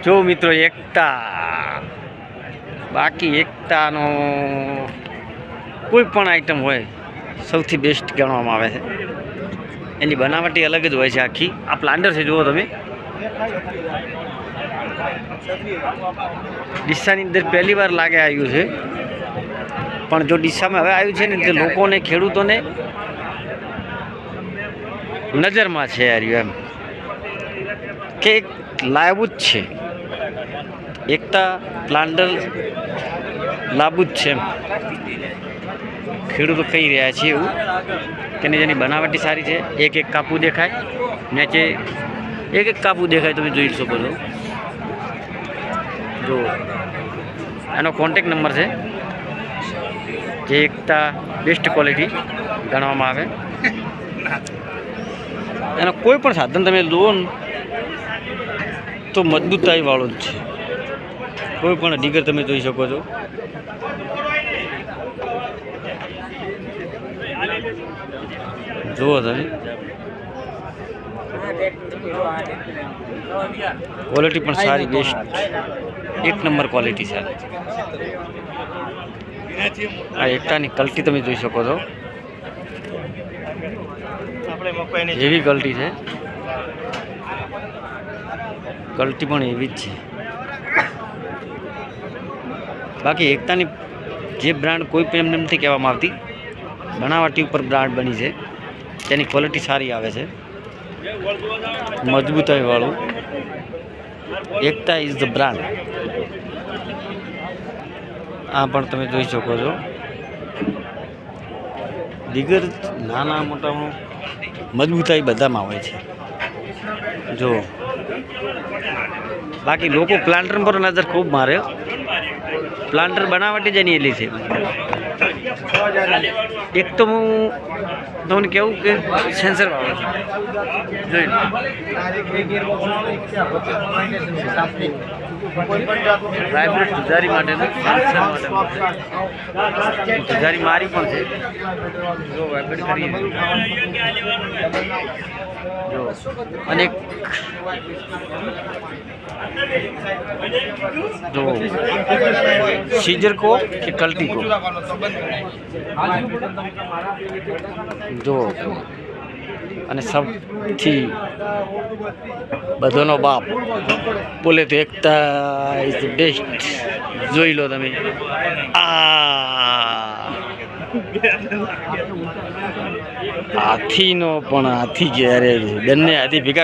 જો મિત્રો એકતા, બાકી એકતાનો કોઈ પણ આઈટમ હોય સૌથી બેસ્ટ ગણવામાં આવે છે. એની બનાવટી અલગ જ હોય છે આખી. આ પ્લાન્ટર છે, જુઓ તમે. ડીસાની અંદર પહેલી વાર લાગે આવ્યું છે, પણ જો ડીસામાં હવે આવ્યું છે ને તે લોકોને, ખેડૂતોને નજરમાં છે યાર, એમ કે એક લાવવું જ છે. એકતા પ્લાન્ટર લાવવું જ છે એમ ખેડૂતો કહી રહ્યા છે એવું કે જેની બનાવટી સારી છે. એક એક કાપુ દેખાય, નીચે એક એક કાપુ દેખાય, તમે જોઈ શકો છો. જો એનો કોન્ટેક નંબર છે, જે એકતા બેસ્ટ ક્વોલિટી ગણવામાં આવે. એનો કોઈ પણ સાધન તમે લો ને તો મજબૂતાઈ વાળું જ છે. કોઈ પણ ડીગર તમે જોઈ શકો છો. જુઓ તમે, ક્વોલિટી પણ સારી, બેસ્ટ, એક નંબર ક્વોલિટી છે. આ એકતાની કલ્ટી તમે જોઈ શકો છો, એવી કલ્ટી છે. કલ્ટી પણ એવી જ છે. બાકી એકતાની જે બ્રાન્ડ કોઈ પણ એમને નથી કહેવામાં આવતી, બનાવટી ઉપર બ્રાન્ડ બની છે. તેની ક્વોલિટી સારી આવે છે, મજબૂતાઈ વાળું. એકતા ઇઝ ધ બ્રાન્ડ. આ પણ તમે જોઈ શકો છો. દીગર નાના મોટા મજબૂતાઈ બધામાં હોય છે. જો બાકી લોકો પ્લાન્ટર પર નજર ખૂબ મારે. પ્લાન્ટર બનાવટી જ એની એલી છે. એક તો હું તમને કેવું કે સેન્સર વાળો છે, જોઈ લો. વાઇબ્રેટ ધુજારી માટેનું સેન્સર માટેનું ધુજારી મારી પણ છે. જો વાઇબ્રેટ કરીએ જો, અને જો सीजर को कि कल्टी को जो અને સૌથી બધોનો બાપ બોલે તો એકતા ઇઝ ધ બેસ્ટ. જોઈ લો તમે. હાથીનો પણ હાથી ઘેરે, બંને હાથી ભેગા